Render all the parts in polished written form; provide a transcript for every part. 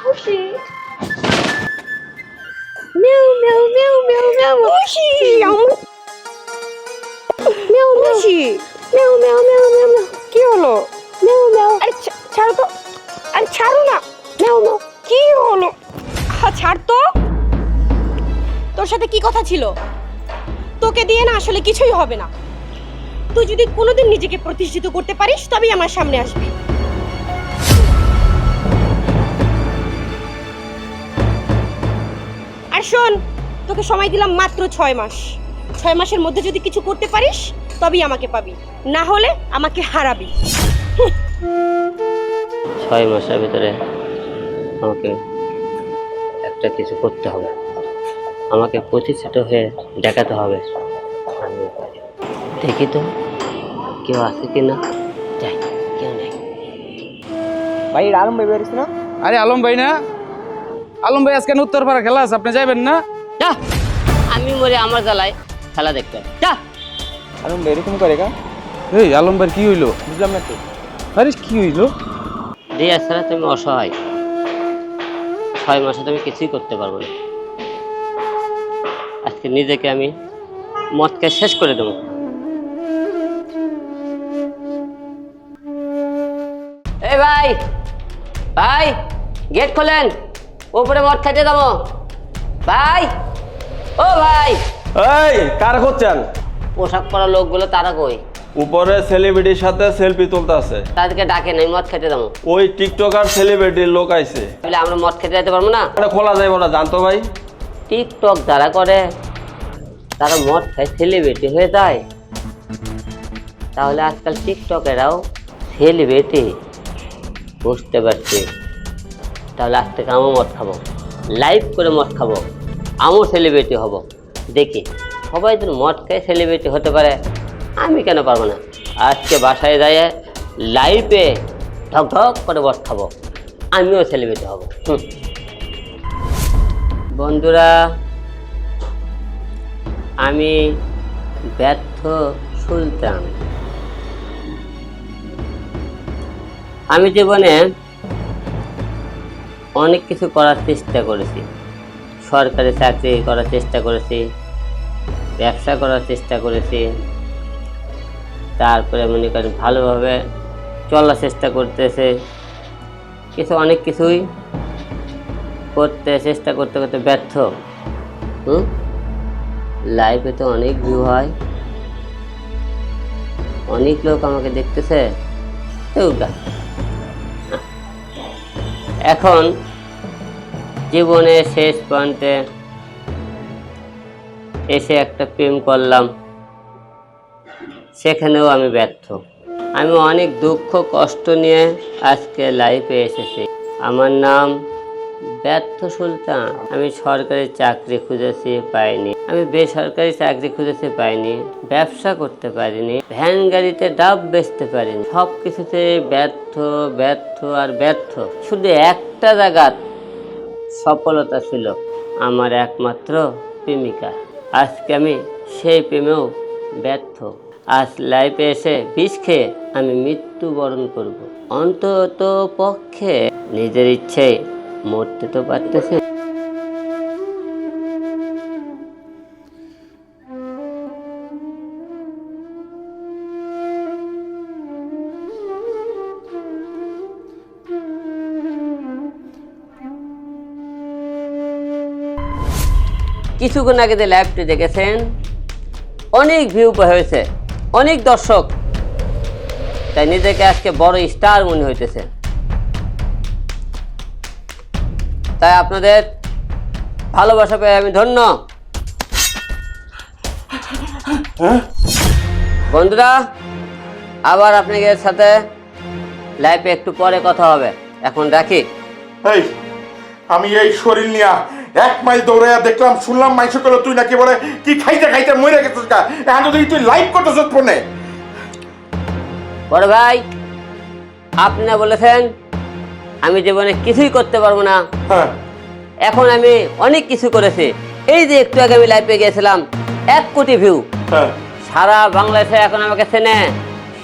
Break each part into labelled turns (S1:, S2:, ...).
S1: খুশি মিয়াও মিয়াও মিয়াও মিয়াও মিয়াও খুশি মিয়াও খুশি মিয়াও মিয়াও মিয়াও মিয়াও কি হলো মিয়াও মিয়াও আরে ছাড়ো তো আরে ছাড়ো না মিয়াও মিয়াও কি হলো ছাড় তো তোর সাথে কি কথা ছিল তোকে দিয়ে না আসলে কিছুই হবে না তুই যদি কোনোদিন নিজেকে প্রতিষ্ঠিত করতে পারিস তবেই আমার সামনে আসবি আর শোন তোকে সময় দিলাম মাত্র 6 মাস 6 মাসের মধ্যে যদি কিছু করতে পারিস তবেই আমাকে পাবি না হলে আমাকে হারাবি
S2: 6 মাসের ভিতরে আমাকে একটা কিছু করতে হবে আমাকে প্রতিষ্ঠিত হয়ে দেখাতে হবে দেখি তো কেউ আছে কিনা যাই কেউ নেই
S3: ভাই আলম ভাই বেরিয়েছে না
S4: আরে আলম ভাই না আলম ভাই আজকে উত্তরপাড়া খেলা আছে আপনি যাবেন না
S2: যা আমি মরে আমার জ্বালায় খেলা দেখতে যা
S3: আলম ভাই এরকম করে কা
S4: এই আলম ভাই কি হইলো
S3: বুঝলাম না তো
S4: আরে কি হইলো
S2: রিয়া ছাড়া তুমি অসহায় 6 মাসে তুমি কিছুই করতে পারবো না আজকে নিজেকে আমি মদকে শেষ করে দেবো এই ভাই ভাই গেট খোলেন উপরে মদ খাইতে যাবো ভাই ও ভাই
S5: এই কার করছেন
S2: পোশাক পরা লোকগুলো তারা কই
S5: উপরে সেলিব্রিটির সাথে সেলফি তুলতে আছে
S2: তাদেরকে ডাকে নাই মদ খেতে যাবো
S5: ওই টিকটকার সেলিব্রিটির লোক আইছে
S2: তাহলে আমরা মদ খেতে যেতে পারবো না
S5: এটা খোলা যাইব না জানতো ভাই
S2: টিকটক যারা করে তারা মদ খায় সেলিব্রিটি হয়ে যায় তাহলে আজকাল টিকটকেরাও সেলিব্রিটি বুঝতে পারছি তাহলে আজ থেকে আমিও মদ খাবো লাইভ করে মদ খাবো আমিও সেলিব্রিটি হব দেখি সবাই যদি মদ খায় সেলিব্রিটি হতে পারে আমি কেন পারবো না আজকে বাসায় যাই লাইভে ঢক ঢক করে মদ খাবো আমিও সেলিব্রিটি হব বন্ধুরা আমি ব্যর্থ সুলতান আমি জীবনে অনেক কিছু করার চেষ্টা করেছি সরকারি চাকরি করার চেষ্টা করেছি ব্যবসা করার চেষ্টা করেছি তারপরে মনে করেন ভালোভাবে চলার চেষ্টা করতেছে অনেক কিছুই করতে চেষ্টা করতে করতে ব্যর্থ লাইফে তো অনেক ভিউ হয় অনেক লোক আমাকে দেখতেছে এখন জীবনের শেষ প্রান্তে এসে একটা প্রেম করলাম সেখানেও আমি ব্যর্থ আমি অনেক দুঃখ কষ্ট নিয়ে আজকে লাইফে এসেছি আমার নাম ব্যর্থ সুলতান আমি সরকারি চাকরি খুঁজেছি পাইনি আমি বেসরকারি চাকরি খুঁজেছি পাইনি ব্যবসা করতে পারিনি ভ্যান গাড়িতে ডাব বেচতে পারিনি সব কিছুতে ব্যর্থ ব্যর্থ আর ব্যর্থ শুধু একটা জায়গা সফলতা ছিল আমার একমাত্র প্রেমিকা আজকে আমি সেই প্রেমেও ব্যর্থ আজ লাইফে এসে বিষ খেয়ে আমি মৃত্যুবরণ করব অন্তত পক্ষে নিজের ইচ্ছে মরতে তো পারতেছে কিছুক্ষণ আগে যে লাইভটি দেখেছেন অনেক ভিউ হয়েছে অনেক দর্শক তাই নিজেকে আজকে বড় স্টার মনে হইতেছে তাই আপনাদের ভালোবাসা পেয়ে আমি ধন্য বন্ধুরা আবার আপনাদের সাথে লাইভে একটু পরে কথা হবে এখন রাখি
S6: এই আমি এই শরীর নিয়া 1 মাইল দৌড়াইয়া দেখলাম শুনলাম মাইসে করলো তুই নাকি বলে কি খাইতে খাইতে মরে গেছিস গা এখন যদি তুই লাইভ করতেছিস ফোনে
S2: বড় ভাই আপনি না বলেছেন আমি জীবনে কিছুই করতে পারবো না
S6: হ্যাঁ
S2: এখন আমি অনেক কিছু করেছি এই যে একটু আগে আমি লাইভে গিয়েছিলাম 1 কোটি ভিউ
S6: হ্যাঁ
S2: সারা বাংলাদেশে এখন আমাকে চেনে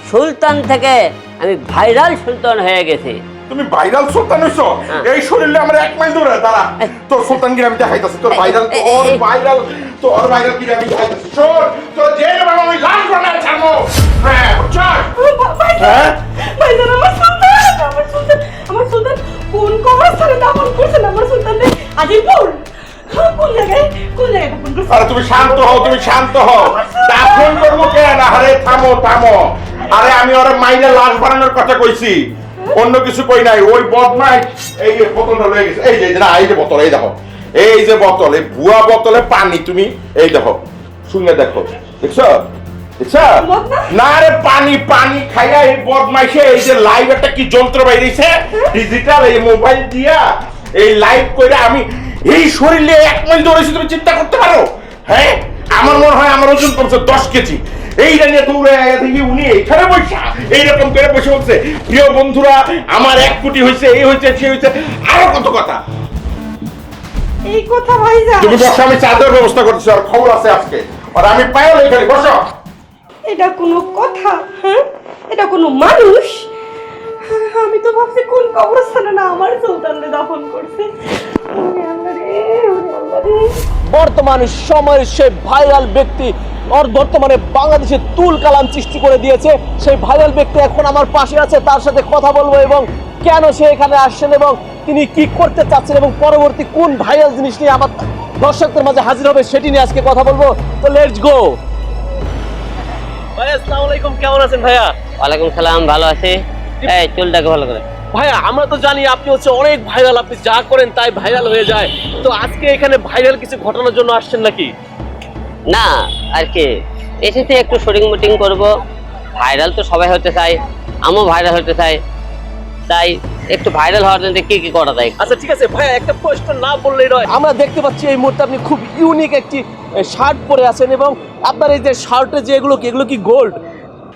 S2: সুলতান থেকে আমি ভাইরাল সুলতান হয়ে গেছি
S6: তুমি ভাইরাল সুলতান হইছো এই শরীরে আমার 1 মাইল দৌড়ে দাঁড়া তোর সুলতান গিয়ে আমি দেখাইতাছি তোর ভাইরাল গিয়ে আমি দেখাইতাছি শোন তোর যে বাবা আমি লাল বানায় ছাড়বো হ্যাঁ চল হ্যাঁ
S1: ভাইজান আমার সুলতান কোন কবরস্থানে দাফন করছেন আমার সুলতানকে আজিমপুর কোন জায়গায় দাফন করছেন
S6: আরে তুমি শান্ত হও দাফন করবো কেন আরে থামো আরে আমি ওরে মাইলে লাশ বানানোর কথা কইছি অন্য কিছু কই নাই ওই বদমাইশ এই যে বোতলটা লয়ে গেছে এই যে না এই যে বোতল এই দেখো এই যে বোতল এই ভুয়া বোতলে পানি তুমি এই দেখো শুনে দেখো দেখছো না রে পানি খাইয়া এই বদমাইশে এই যে লাইভ একটা কি যন্ত্র বাইরেছে ডিজিটাল এই মোবাইল দিয়া এই লাইভ কইরা আমি এই শরীরে 1 মাইল দৌড়েছি তুমি চিন্তা করতে পারো হ্যাঁ আমার মনে হয় আমার ওজন কমছে 10 কেজি এইটা নিয়ে দৌড়ে দেখি উনি এইখানে বসা এইরকম করে বসে বলছে প্রিয় বন্ধুরা আমার 1 কোটি হয়েছে এই হয়েছে সে হয়েছে আরো কত কথা
S1: এই কথা ভাইজান
S6: তুমি বসো আমি চাঁদের ব্যবস্থা করতেছি আর খবর আছে আজকে আর আমি পায়ও এখানে বসো
S1: এটা কোনো কথা হ্যাঁ এটা কোনো মানুষ আমি তো ভাবছি কোন কবরস্থানে না আমার সুলতানকে দাফন করছে ওরে আল্লাহ রে
S7: বর্তমান সময়ের সেই ভাইরাল ব্যক্তি ওর বর্তমানে বাংলাদেশে তুল কালাম সৃষ্টি করে দিয়েছে সেই ভাইরাল ব্যক্তি এখন আমার পাশে আছে তার সাথে কথা বলবো এবং কেন সে এখানে আসছেন এবং তিনি কি করতে চাচ্ছেন এবং পরবর্তী কোন ভাইরাল জিনিস নিয়ে আমার দর্শকদের মাঝে হাজির হবে সেটি নিয়ে আজকে কথা বলবো তো লেটস গো ভাইয়া আসসালামু আলাইকুম কেমন আছেন ভাইয়া
S2: ওয়ালাইকুম সালাম ভালো আছি এই চুলটাকে ভালো করে
S7: ভাইয়া আমরা তো জানি আপনি হচ্ছে অনেক ভাইরাল আপনি যা করেন তাই ভাইরাল হয়ে যায় তো আজকে এখানে ভাইরাল কিছু ঘটনার জন্য আসছেন নাকি
S2: না আর কি এসেছি একটু শুটিং মুটিং করবো ভাইরাল তো সবাই হতে চায় আমিও ভাইরাল হতে চাই তাই একটু ভাইরাল হওয়ার জন্য কি করা যায়
S7: আচ্ছা ঠিক আছে ভাইয়া একটা প্রশ্ন না বললেই নয় আমরা দেখতে পাচ্ছি এই মুহূর্তে আপনি খুব ইউনিক একটি শার্ট পরে আছেন এবং আপনার এই যে শার্টে যে এগুলো কি গোল্ড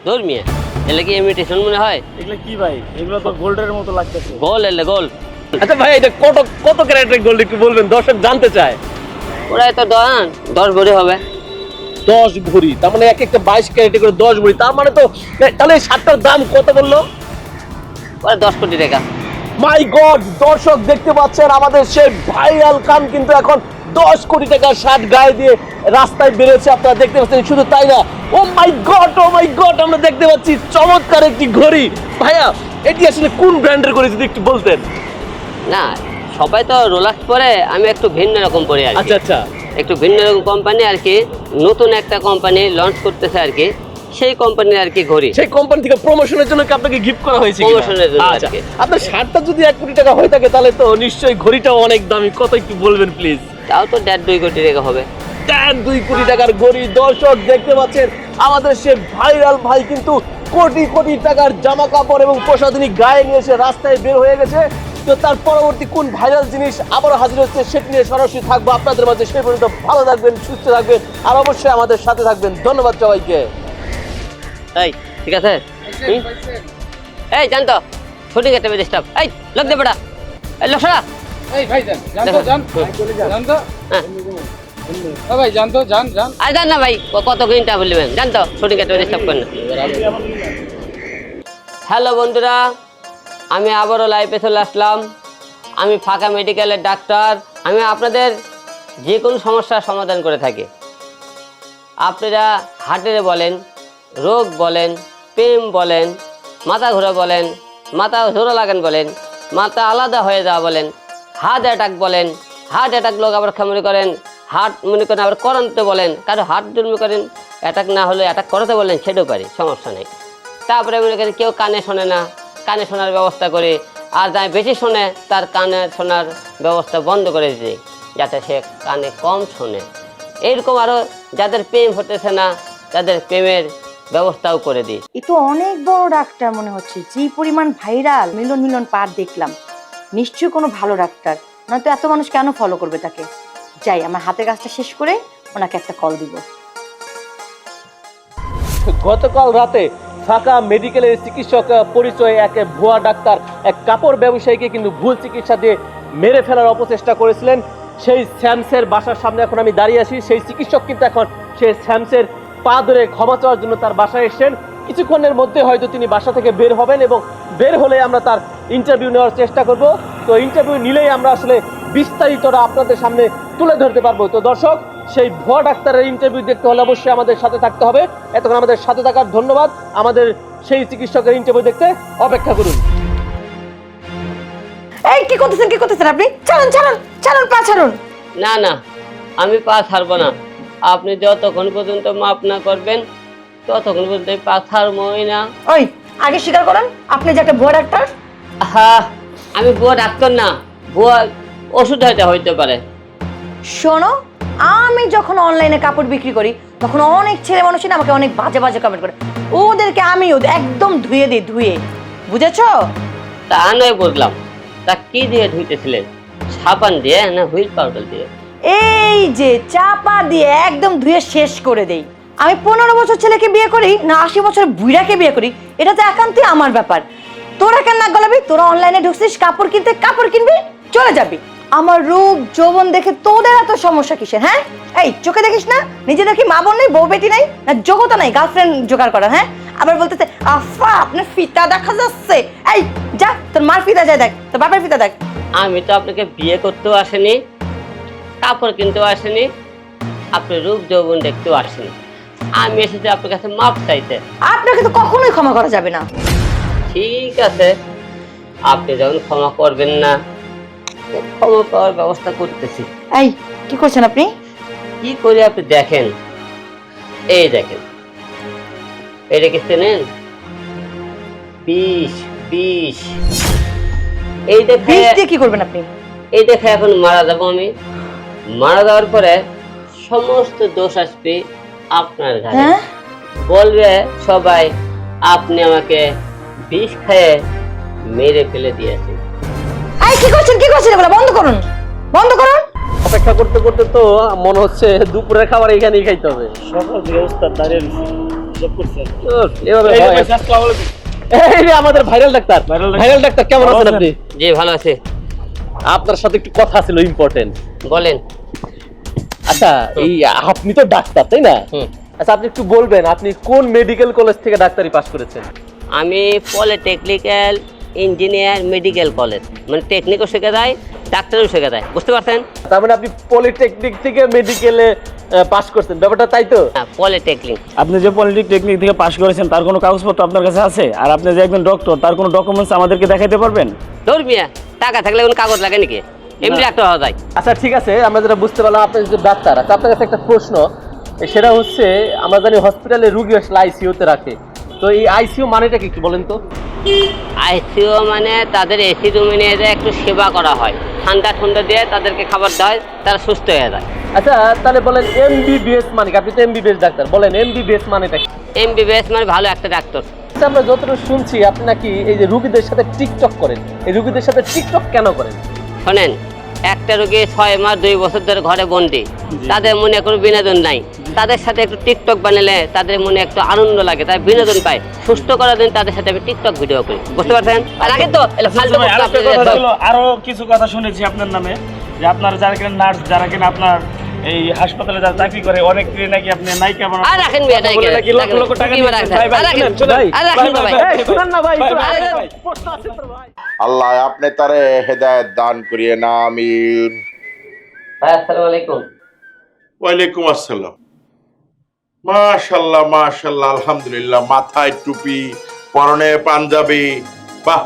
S2: ধর্মীয় এলে কি ইমিটেশন মনে হয়
S7: এগুলো কি ভাই এগুলো তো গোল্ডের মতো লাগতেছে
S2: গোল এলে গোল
S7: আচ্ছা ভাই এটা কত ক্যারেটের গোল্ড একটু বলবেন দর্শক জানতে চায়
S2: ওরাই তো 10 ভরি হবে
S7: 10 ভরি তার মানে এক একটা 22 ক্যারেটে করে 10 ভরি তার মানে তো তাহলে এই শার্টটার দাম কত বললো
S2: ওরা 10 কোটি টাকা
S7: মাই গড দর্শক দেখতে পাচ্ছেন আমাদের সেই ভাইরাল খান কিন্তু এখন 10 কোটি টাকার শার্ট গায়ে দিয়ে রাস্তায় বেরোচ্ছে আপনারা দেখতে পাচ্ছেন শুধু তাই না ও মাই গড আমরা দেখতে পাচ্ছি চমৎকার একটি ঘড়ি ভাইয়া এটি আসলে কোন ব্র্যান্ডের ঘড়ি যদি একটু বলতেন
S2: না সবাই তো রোলাক্স পরে আমি একটু ভিন্ন রকম পরে আর
S7: আচ্ছা
S2: একটু ভিন্ন রকম কোম্পানি আর কি নতুন একটা কোম্পানি লঞ্চ করতেছে আর কি সেই কোম্পানির আর কি ঘড়ি
S7: সেই কোম্পানি থেকে প্রমোশনের জন্য কি আপনাকে গিফট করা হয়েছে
S2: প্রমোশনের জন্য
S7: আচ্ছা
S2: আর কি
S7: আপনার শার্টটা যদি 1 কোটি টাকা হয়ে থাকে তাহলে তো নিশ্চয়ই ঘড়িটাও অনেক দামি কত একটু বলবেন প্লিজ
S2: তাও তো 1.5-2 কোটি টাকা হবে
S7: 2 কোটি টাকার ঘড়ি দর্শক দেখতে পাচ্ছেন আমাদের সে ভাইরাল ভাই কিন্তু কোটি টাকার জামা কাপড় এবং প্রসাধনী গায়ে নিয়ে এসে রাস্তায় বের হয়ে গেছে তো তার পরবর্তী কোন ভাইরাল জিনিস আবারও হাজির হচ্ছে সেটি নিয়ে সরাসরি থাকবো আপনাদের মাঝে সেই পর্যন্ত ভালো থাকবেন সুস্থ থাকবেন আর অবশ্যই আমাদের সাথে থাকবেন ধন্যবাদ সবাইকে
S2: এই ঠিক আছে এই জানতো শুটিং এর টাইমে ডিস্টার্ব এই লোক দে বড়া এই লোক সরা
S4: এই ভাই জানতো ভাই জানতো জান
S2: আর জান না ভাই কত ঘন্টা বলবেন জানতো শুটিং এর টাইমে ডিস্টার্ব করেন না হ্যালো বন্ধুরা আমি আবারও লাইভে চলে আসলাম আমি ফাঁকা মেডিকেলের ডাক্তার আমি আপনাদের যে কোনো সমস্যার সমাধান করে থাকি আপনারা হার্টের বলেন রোগ বলেন প্রেম বলেন মাথা ঘোরা বলেন মাথা ঝোড়া লাগান বলেন মাথা আলাদা হয়ে যাওয়া বলেন হার্ট অ্যাটাক বলেন হার্ট অ্যাটাক লোক আবার মনে করেন হার্ট মনে করেন আবার করাতে বলেন কারো হার্ট মনে করেন অ্যাটাক না হলে অ্যাটাক করাতে বলেন সেটাও পারি সমস্যা নেই তারপরে মনে করেন কেউ কানে শোনে না কানে শোনার ব্যবস্থা করে আর যাই বেশি শোনে তার কানে শোনার ব্যবস্থা বন্ধ করে দিই যাতে সে কানে কম শোনে এইরকম আরও যাদের প্রেম হতেছে না তাদের প্রেমের ব্যবস্থাও করে দিই
S8: এ তো অনেক বড় ডাক্তার মনে হচ্ছে যে পরিমাণ ভাইরাল মিলন পার দেখলাম নিশ্চয়ই কোনো ভালো ডাক্তার নয়তো এত মানুষ কেন ফলো করবে তাকে যাই আমার হাতের কাজটা শেষ করে ওনাকে একটা কল দিব
S7: গতকাল রাতে ফাঁকা মেডিকেলের চিকিৎসক পরিচয়ে এক ভুয়া ডাক্তার এক কাপড় ব্যবসায়ীকে কিন্তু ভুল চিকিৎসা দিয়ে মেরে ফেলার অপচেষ্টা করেছিলেন সেই স্যামসের বাসার সামনে এখন আমি দাঁড়িয়ে আছি সেই চিকিৎসক কিন্তু এখন সেই স্যামসের পা ধরে ক্ষমা চাওয়ার জন্য তার বাসায় এসেছেন কিছুক্ষণের মধ্যে হয়তো তিনি বাসা থেকে বের হবেন এবং বের হলে আমরা তার ইন্টারভিউ নেওয়ার চেষ্টা করব। তো ইন্টারভিউ নিলেই আমরা আসলে বিস্তারিতটা আপনাদের সামনে তুলে ধরতে পারবো। তো দর্শক, সেই ভুয়া ডাক্তারের ইন্টারভিউ দেখতে হলে অবশ্যই আমাদের সাথে থাকতে হবে। এতক্ষণ আমাদের সাথে থাকার ধন্যবাদ। আমাদের সেই চিকিৎসকের ইন্টারভিউ দেখতে অপেক্ষা করুন।
S8: এই কি করতেছেন আপনি? ছাড়ুন ছাড়ুন ছাড়ুন, পা ছাড়ুন।
S2: না না, আমি পা ছাড়বো না। আপনি যতক্ষণ পর্যন্ত মাপ না করবেন ততক্ষণ পর্যন্ত এই পা ছাড়বই না।
S8: ওই আগে স্বীকার করেন আপনি যে একটা ভুয়া ডাক্তার।
S2: হ্যাঁ, আমি ভুয়া ডাক্তার না, ভুয়া ওষুধ হইতে পারে।
S8: শোনো, আমি যখন অনলাইনে কাপড় বিক্রি করি তখন অনেক ছেলে মানুষই না আমাকে অনেক বাজে বাজে কমেন্ট করে, ওদেরকে আমি একদম ধুয়ে দিই, ধুয়ে। বুঝেছো?
S2: তা নয় বুঝলাম, তা কি দিয়ে ধুইতেছিলেন? সাবান দিয়ে না হুইল পাউডার দিয়ে?
S8: এই যে চাপা দিয়ে একদম ধুয়ে শেষ করে দেই। আমি 15 বছর ছেলেকে বিয়ে করি না 80 বছর বুড়াকে বিয়ে করি, এটা তো একান্তই আমার ব্যাপার। তোরা কেন নাক গলাবি? তোরা অনলাইনে ঢুকছিস কাপড় কিনতে, কাপড় কিনবি, চলে যাবি। আমার রূপ যৌবন দেখে তোদের এত সমস্যা কিসের? হ্যাঁ, এই চোখে দেখিস না নিজেদের কি মা বোন নেই, বউ বেটি নাই, না যোগ্যতা নাই গার্লফ্রেন্ড জোগাড় করার? হ্যাঁ, আবার বলতেছে আফা আপনার ফিতা দেখা যাচ্ছে। এই যা, তোর মার ফিতা যায় দেখ, তোর বাপের ফিতা দেখ।
S2: আমি তো আপনাকে বিয়ে করতেও আসেনি, কাপড় কিনতেও আসেনি, আপনার রূপ যৌবন দেখতেও আসেনি। আমি এসেছি আপনার কাছে মাপ চাইতে।
S8: আপনাকে তো কখনোই ক্ষমা করা যাবে না।
S2: ঠিক আছে, আপনি যখন ক্ষমা করবেন না, ক্ষমা পাওয়ার ব্যবস্থা করতেছি।
S8: এই কি করছেন আপনি?
S2: কি করে আপনি দেখেন, এই দেখেন, এটা কি চেনেন? বিষ। এই দেখে
S8: বিষ দিয়ে কি করবেন আপনি?
S2: এই দেখে এখন মারা যাবো আমি। মারা যাওয়ার পরে সমস্ত দোষ আসবে আপনার ঘাড়ে।
S8: হ্যাঁ,
S2: বলবে সবাই আপনি আমাকে বিষ খেয়ে মেরে ফেলে দিয়েছেন।
S8: এই কি করছেন এগুলো? বন্ধ করুন, বন্ধ করুন।
S7: অপেক্ষা করতে করতে তো মনে হচ্ছে দুপুরের খাবার এখানেই খাইতে হবে। এই যে আমাদের ভাইরাল ডাক্তার, কেমন আছেন আপনি?
S2: জি ভালো আছে।
S7: আপনার সাথে একটু কথা ছিল ইম্পর্টেন্ট।
S2: বলেন।
S7: আচ্ছা, এই আপনি তো ডাক্তার তাই না? আচ্ছা, আপনি একটু বলবেন আপনি কোন মেডিকেল কলেজ থেকে ডাক্তারি পাস করেছেন?
S2: আমি পলিটেকনিক্যাল ইঞ্জিনিয়ার মেডিকেল কলেজ, মানে টেকনিকও শেখা যায়, ডাক্তারও শেখা যায়, বুঝতে পারছেন?
S7: তার মানে আপনি পলিটেকনিক থেকে মেডিকেলে পাস করছেন, ব্যাপারটা তাই তো?
S2: হ্যাঁ, পলিটেকনিক।
S9: আপনি যে পলিটেকনিক থেকে পাশ করেছেন তার কোনো কাগজপত্র আপনার কাছে আছে? আর আপনি যে একজন ডক্টর তার কোনো ডকুমেন্টস আমাদেরকে দেখাইতে পারবেন?
S2: ধর্মিয়া টাকা থাকলে কোনো কাগজ লাগে নাকি? এমনি ডাক্তার হওয়া যায়।
S7: আচ্ছা ঠিক আছে, আমরা যেটা বুঝতে পারলাম আপনি যে ডাক্তার। আচ্ছা, আপনার কাছে একটা প্রশ্ন, সেটা হচ্ছে আমরা জানি হসপিটালে রুগী আসলে আইসিইউতে রাখে, তো এই আইসিইউ মানেটা কি একটু বলেন তো?
S2: আইসিইউ মানে তাদের এসি রুমে নিয়ে যায় একটু সেবা করা হয়, ঠান্ডা দিয়ে তাদেরকে খাবার দেওয়া হয়, তারা সুস্থ হয়ে যায়।
S7: আচ্ছা তাহলে বলেন এমবিবিএস মানে কি? আপনি তো এমবিবিএস ডাক্তার, বলেন এমবিবিএস মানেটা কি?
S2: এমবিবিএস মানে ভালো একটা ডাক্তার।
S7: আচ্ছা, আমরা যতটুকু শুনছি আপনি নাকি এই যে রুগীদের সাথে টিকটক করেন। এই রুগীদের সাথে টিকটক কেন করেন?
S2: শোনেন, একটা রোগী 6 মাস 2 বছর ধরে ঘরে বন্দি, তাদের মনে কোনো বিনোদন নাই, তাদের সাথে একটু টিকটক বানালে তাদের মনে একটু আনন্দ লাগে, তাই বিনোদন পায়। সুস্থ করার দিন তাদের সাথে আমি টিকটক ভিডিও করি, বুঝতে পারছেন? আর আগে তো ফালতু
S9: আরো কিছু কথা শুনেছি আপনার নামে, যে আপনার যারা কিনা নার্স, যারা কিনা আপনার এই হাসপাতালে যারা চাকরি করে, অনেক নাকি আপনি নায়িকা বানান।
S2: আর রাখেন বিয়ে নাকি
S9: নাকি লক্ষ লক্ষ টাকা নিয়ে রাখেন।
S7: ভাই, ভাই, শুনেন,
S2: আর রাখেন ভাই,
S7: এই শুনেন না ভাই,
S9: ভাই,
S7: প্রশ্ন আছে তো ভাই।
S6: আল্লাহ আপনি তারে হেদায়েত দান করিয়ে না, আমিন।
S2: ভাই আসসালামু আলাইকুম।
S6: ওয়ালাইকুম আসসালাম। মাশাআল্লাহ মাশাআল্লাহ, আলহামদুলিল্লাহ। মাথায় টুপি, পরনে পাঞ্জাবি, বাহ!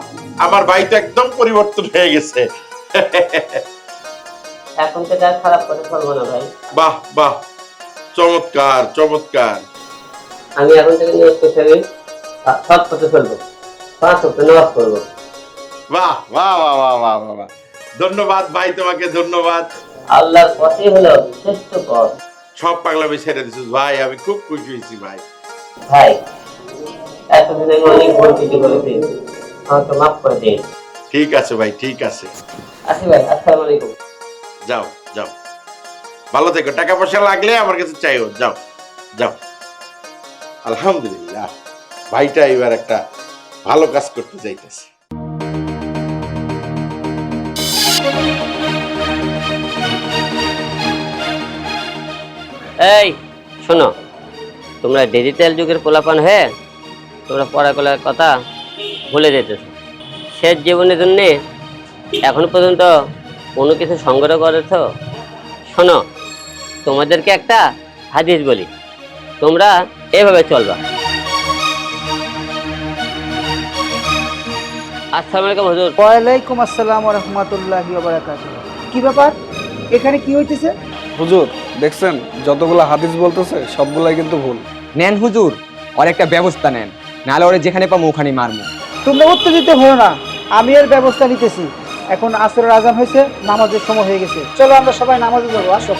S6: আমার ভাই তো একদম পরিবর্তন হয়ে গেছে।
S2: এখন থেকে আর খারাপ কথা বলবো না ভাই।
S6: বাহ বাহ, চমৎকার চমৎকার।
S2: আমি এখন থেকে নিয়োগ করতে সব পথে চলবো, 5 ওয়াক্ত নামাজ পড়বো।
S6: বাহ বাহ বাহ বাহ বাহ বাহ বাহ। ধন্যবাদ ভাই, তোমাকে ধন্যবাদ।
S2: আল্লাহর পথই হলো শ্রেষ্ঠ পথ।
S6: সব পাগলামি ছেড়ে দিছিস ভাই, আমি খুব খুশি হয়েছি ভাই।
S2: ভাই এতদিন আমি অনেক ভুল ত্রুটি করেছি, আমাকে মাফ করে দিন।
S6: ঠিক আছে ভাই, ঠিক আছে।
S2: আসি ভাই, আসসালামু আলাইকুম।
S6: যাও যাও, ভালো থেকো। টাকা পয়সা লাগলে আমার কাছে চাইও। যাও যাও। আলহামদুলিল্লাহ, ভাইটা এবার একটা ভালো কাজ করতে যাইতেছে।
S2: এই শোনো, তোমরা ডিজিটাল যুগের পোলাপান হয়ে তোমরা পড়াকলার কথা ভুলে যেতেছো। শেষ জীবনের জন্যে এখন পর্যন্ত কোনো কিছু সংগ্রহ করেছ? শোনো, তোমাদেরকে একটা হাদিস বলি, তোমরা এভাবে চলবা। আসসালামু আলাইকুম হুজুর।
S10: ওয়ালাইকুম আসসালাম ওয়া রাহমাতুল্লাহি ওয়া বারাকাতুহু। কি ব্যাপার, এখানে কি হইতেছে?
S4: হুজুর দেখছেন যতগুলা হাদিস বলতেছে সবগুলাই কিন্তু ভুল।
S3: নেন হুজুর, ওর একটা ব্যবস্থা নেন, নাহলে ওরে যেখানে পাবো ওখানে মারমু।
S10: তোমরা উত্তেজিত হও না, আমি এর ব্যবস্থা নিতেছি। এখন আসরের আজান হয়েছে, নামাজের সময় হয়ে গেছে, চলো আমরা সবাই নামাজে যাবো, আসো।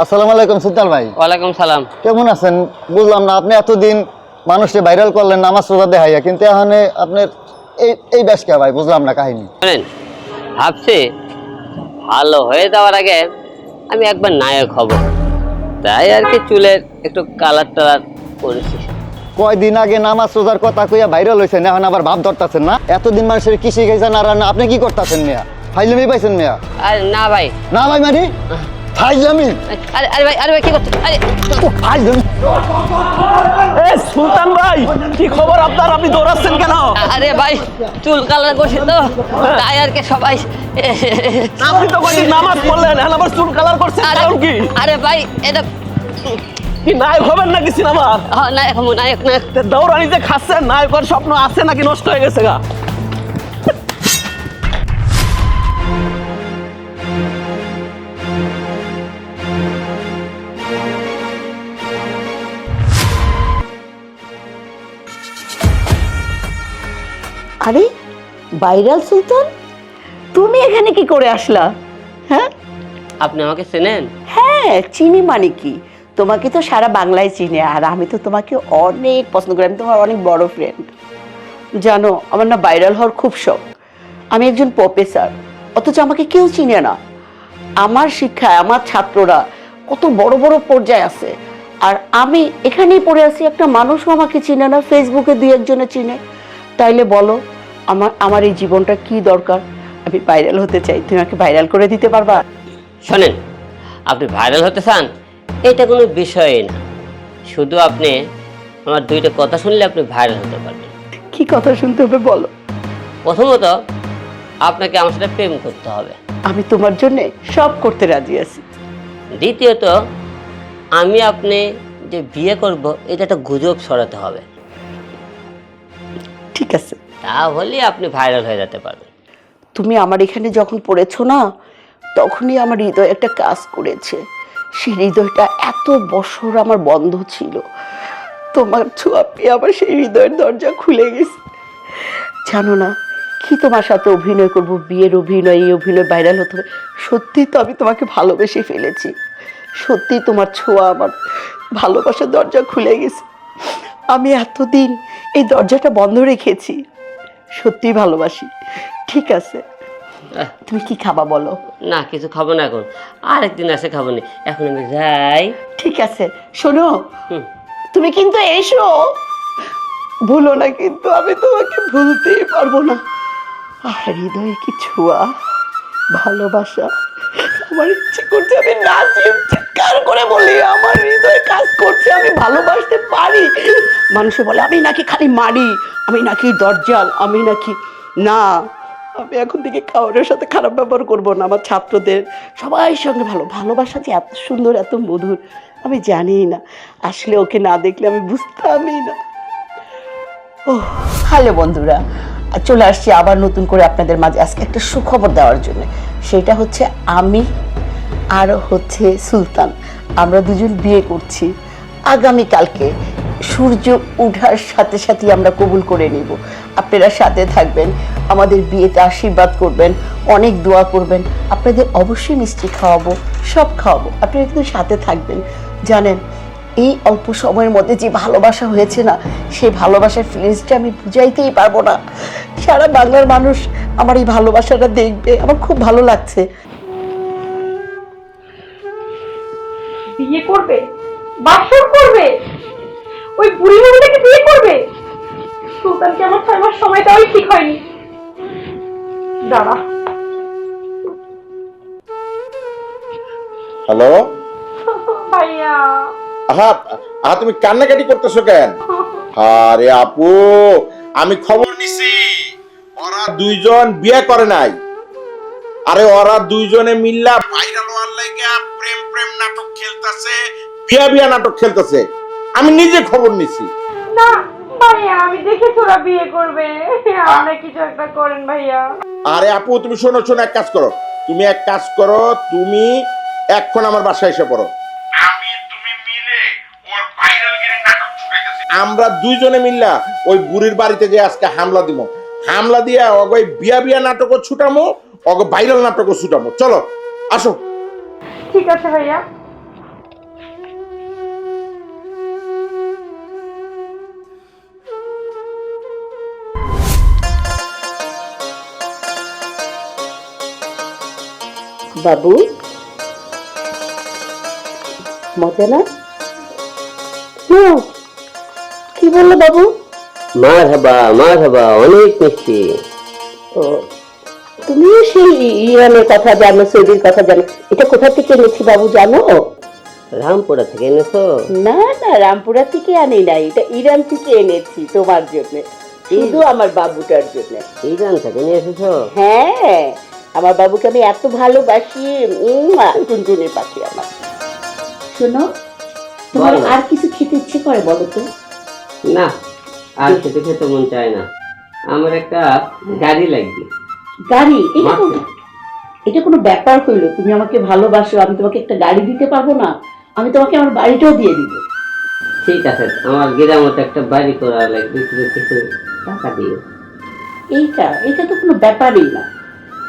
S11: আসসালামু আলাইকুম সুলতান ভাই।
S2: ওয়ালাইকুম সালাম।
S11: কেমন আছেন? বুঝলাম না, আপনি এতদিন মানুষকে ভাইরাল করলেন নামাজ রোজা দেখাইয়া, কিন্তু এখন আপনার এই বেশ কে ভাই, বুঝলাম না কাহিনী।
S2: শোনেন, ভাবছি ভালো হয়ে যাওয়ার আগে আমি একবার নায়ক হব, তাই আর কি চুলের একটু কালার টালার করেছি।
S11: কয়দিন আগে নামাজ রোজার কথা কইয়া ভাইরাল হয়েছেন, এখন আবার ভাব ধরতেছেন না? এতদিন মানুষের কি শিখাইছেন আর আপনি কি করতেছেন মিয়া? ফাইজলামি পাইছেন মিয়া?
S2: আরে না ভাই।
S11: না ভাই মানে ফাইজলামি?
S2: আরে ভাই কি করছেন? আরে
S11: ফাইজলামি।
S7: সুলতান ভাই, কি খবর আপনার? আপনি দৌড়াচ্ছেন কেন?
S2: আরে ভাই চুল কালার করছি তো, তাই আর কি সবাই।
S7: আপনি তো কয়দিন নামাজ পড়লেন, এখন আবার চুল কালার করছেন, কারণ কি?
S2: আরে ভাই এটা
S7: কি নায়ক হবেন নাকি সিনেমা?
S2: নায়ক হবো, নায়ক।
S7: দৌড়ানি যে খাচ্ছেন, নায়কের স্বপ্ন আছে নাকি নষ্ট হয়ে গেছে গা?
S8: আরে ভাইরাল সুলতান, তুমি এখানে কি করে আসলা? হ্যাঁ
S2: আপনি আমাকে চেনেন?
S8: হ্যাঁ চিনি, মানে কি, তোমাকে তো সারা বাংলায় চিনে, আর আমি তো তোমাকে অনেক পছন্দ করি, আমি তোমার অনেক বড় ফ্রেন্ড। জানো আমার না ভাইরাল হওয়ার খুব শখ। আমি একজন প্রফেসর, অথচ আমাকে কেউ চিনে না। আমার শিক্ষায় আমার ছাত্ররা কত বড় বড় পর্যায়ে আছে, আর আমি এখানেই পড়ে আছি, একটা মানুষও আমাকে চিনে না, ফেসবুকে দুই একজনে চিনে। তাইলে বলো আমার এই জীবনটা কি দরকার? আমি ভাইরাল হতে চাই, তুমি আমাকে ভাইরাল করে দিতে পারবা?
S2: শোনেন, আপনি ভাইরাল হতে চান এটা কোনো বিষয়ই না, শুধু আপনি আমার দুইটা কথা শুনলে আপনি ভাইরাল হতে পারবেন।
S8: কি কথা শুনতে হবে বলো?
S2: প্রথমত আপনাকে আমার সাথে প্রেম করতে হবে।
S8: আমি তোমার জন্য সব করতে রাজি আছি।
S2: দ্বিতীয়ত আমি আপনি যে বিয়ে করব এটা একটা গুজব ছড়াতে হবে।
S8: ঠিক আছে,
S2: তাহলে আপনি ভাইরাল হয়ে যেতে পারবেন।
S8: তুমি আমার এখানে যখন পড়েছো না, তখনই আমার হৃদয় একটা কাজ করেছে। সেই হৃদয়টা এত বছর আমার বন্ধ ছিল, তোমার ছোঁয়া পেয়ে আমার সেই হৃদয়ের দরজা খুলে গেছে। জানো না কি, তোমার সাথে অভিনয় করব, বিয়ের অভিনয়, এই অভিনয় ভাইরাল হতে হবে। সত্যি তো আমি তোমাকে ভালোবেসে ফেলেছি, সত্যি তোমার ছোঁয়া আমার ভালোবাসার দরজা খুলে গেছে। আমি এতদিন এই দরজাটা বন্ধ রেখেছি, সত্যি ভালোবাসি। ঠিক আছে, তুমি কি খাবা বলো?
S2: না কিছু খাবো না, এখন আরেকদিন আসে খাবো না, এখন আমি যাই।
S8: ঠিক আছে, শোনো, তুমি কিন্তু এসো, ভুলো না কিন্তু, আমি তোমাকে ভুলতেই পারবো না। হৃদয়ে কি ছোঁয়া, ভালোবাসা। আমার ইচ্ছে করছে আমি নাচি, চিৎকার করে বলি আমার হৃদয়ে কাজ করছে, আমি ভালোবাসতে পারি। মানুষে বলে আমি নাকি খালি মারি, আমি নাকি দরজাল, আমি নাকি না। আমি এখন থেকে কারোর সাথে খারাপ ব্যবহার করবো না, আমার ছাত্রদের সবাই সঙ্গে ভালোবাসা যে এত সুন্দর, এত মধুর, আমি জানি না, আসলে ওকে না দেখলে আমি বুঝতামই না। ও হ্যালো বন্ধুরা, চলে আসছি আবার নতুন করে আপনাদের মাঝে আজকে একটা সুখবর দেওয়ার জন্য। সেটা হচ্ছে আমি আর হচ্ছে সুলতান, আমরা দুজন বিয়ে করছি আগামীকালকে। সূর্য ওঠার সাথে সাথে আমরা কবুল করে নিব। আপনারা সাথে থাকবেন, আমাদের বিয়েতে আশীর্বাদ করবেন, অনেক দোয়া করবেন। আপনাদের অবশ্যই মিষ্টি খাওয়াবো, সব খাওয়াবো, আপনারা কিন্তু সাথে থাকবেন। জানেন এই অল্প সময়ের মধ্যে যে ভালোবাসা হয়েছে না, সেই ভালোবাসার ফিলিংসটা আমি বুঝাইতেই পারবো না। সারা বাংলার মানুষ আমার এই ভালোবাসাটা দেখবে, আমার খুব ভালো লাগছে।
S1: বিয়ে করবে, বাসর করবে, ওই বুড়ি মহিলাকে বিয়ে করবে? সুলতানকে আমার 6 মাস সময় দেওয়াই ঠিক হয়নি। দাঁড়া।
S6: হ্যালো
S1: ভাইয়া,
S6: হ্যাঁ তুমি কান্নাকাটি করতেছো কেন? আরে আপু, আমি খবর নিছি ওরা দুইজন বিয়ে করে নাই। আরে ওরা দুইজনে মিল্লা ভাইরাল হওয়ার লাগা প্রেম প্রেম নাটক খেলতেছে, বিয়া বিয়া নাটক খেলতেছে। আমি নিজে খবর নিছি।
S1: না ভাইয়া, আমি দেখেছি ওরা বিয়ে করবে। আপনি কিছু একটা করেন ভাইয়া।
S6: আরে আপু, তুমি শোনো, এক কাজ করো, তুমি এখন আমার বাসায় এসে পড়ো। আমি তুমি মিলে ওর ভাইরালগিরি নাটক ছুটাইতেছি। আমরা দুইজনে মিল্লা ওই বুড়ির বাড়িতে যে আজকে হামলা দিব, হামলা দিয়া ওই বিয়া বিয়া নাটকও ছুটামো, ওকে ভাইরাল নাটকও ছুটামো। চলো আসো।
S1: ঠিক আছে ভাইয়া।
S8: বাবু, মজা না? কি বললো বাবু?
S2: মারহাবা, অনেক মিষ্টি।
S8: ও, তুমিও সেই ইরানের কথা জানো, সৌদির কথা জানো। এটা কোথা থেকে এনেছি বাবু জানো?
S2: রামপুরা থেকে এনেছো?
S8: না না, রামপুরা থেকে আনি নাই, এটা ইরান থেকে এনেছি তোমার জন্য, শুধু আমার বাবুটার জন্য।
S2: ইরান থেকে নিয়ে এসেছো?
S8: হ্যাঁ, আমার বাবুকে আমি এত ভালোবাসি। টুনটুনি পাখি আমার। শোনো, তোমার আর কিছু খেতে ইচ্ছে করে বলো তো?
S2: না, আর খেতে মন চায় না। আমার একটা গাড়ি লাগবে।
S8: গাড়ি? এটা কোনো ব্যাপার হইলো? তুমি আমাকে ভালোবাসো, আমি তোমাকে একটা গাড়ি দিতে পারবো না? আমি তোমাকে আমার বাড়িটাও দিয়ে দিব।
S2: ঠিক আছে, আমার গ্রামে একটা বাড়ি করা লাগবে, কিছু টাকা দিও।
S8: এইটা তো কোনো ব্যাপারই না।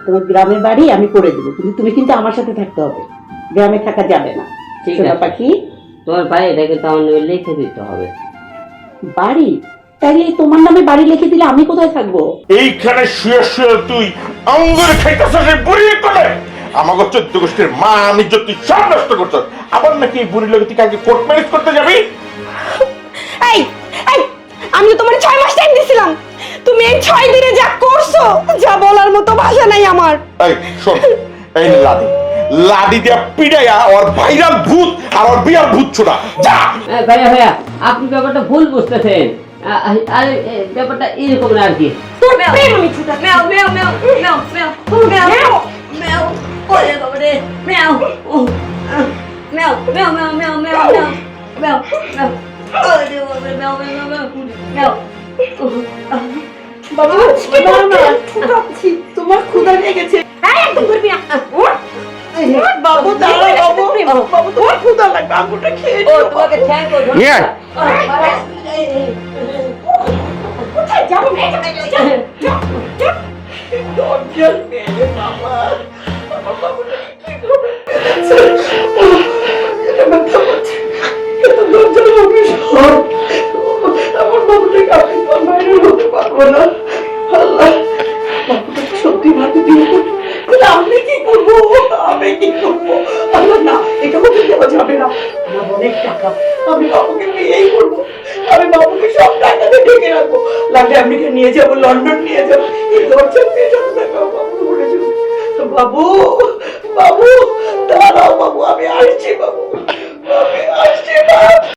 S8: তোমার গ্রামের বাড়ি আমি করে দেবো, কিন্তু তুমি কিন্তু আমার সাথে থাকতে হবে, গ্রামে থাকা যাবে না।
S2: ঠিক
S8: সোনা
S2: আছে।
S8: পাখি,
S2: তোমার বাড়িটা কিন্তু আমার নামে লিখে দিতে হবে।
S8: বাড়ি? তাইলে তোমার নামে বাড়ি লিখে দিলে আমি কোথায় থাকবো?
S6: এইখানে শুয়ে শুয়ে তুই আঙ্গুর খাইতেছিস এই বুড়ির কোলে। আমাকে 14 গোষ্ঠীর মান ইজ্জত তুই সব নষ্ট করছিস। আবার নাকি এই বুড়ির লগে তুই কালকে কোর্ট ম্যারেজ করতে যাবি?
S1: এই এই, আমি তো তোমার 6 মাস টাইম দিছিলাম। তুমি এই 6 দিনে যা করছো, যা বলার মতো ভাষা নাই আমার।
S6: এই শোন, এই লাডি দিয়া পিড়াইয়া ওর ভাইরাল ভূত আর ওর বিয়ার ভূত ছোড়া যা।
S2: ভাইয়া, আপনি ব্যাপারটা ভুল বুঝতেছেন। আরে ব্যাপারটা এরকম না আর কি।
S1: তোর প্রেম আমি ছুটা। মেও মেও মেও মেও মেও মেও মেও, ওরে বাবা রে, মেও মেও মেও মেও মেও মেও মেও মেও মেও, ওরে বাবা রে, মেও মেও মেও মেও। বাবা, কি করবে? ছুটাচ্ছি, তোমার ক্ষুধা লেগেছে। হ্যাঁ, একদম করবি না। বাবু দাঁড়াও, বাবু তোমার ক্ষুধা লাগবে, আঙ্গুরটা খেয়ে নিও। ও তোমাকে ঠ্যাং করব।
S6: নিয়ে আয়।
S1: কোথায় যাবো? দরজার মেয়ে বাবা, আমার বাবুটা কি করবে? দরজার হবে সব। আমার বাবুটাকে আমি তো বাইরে হতে পারবো না। আল্লাহ, বাবুটাকে সত্যি মাটি দিয়ে আমি কি করবো? আল্লাহ, না, এটা হতে দেওয়া যাবে না। আমার অনেক টাকা, আমি বাবুকে বিয়েই করবো। আমি বাবুকে সব টাকাতে ঢেকে রাখবো। লাগলে আমেরিকা নিয়ে যাবো, লন্ডন নিয়ে যাবো। এই দরজার মেয়ে যত টাকা বাবু ঘুরে যাবে। বাবু, বাবু দাঁড়াও বাবু, আমি আসছি বাবু, আমি আসছি।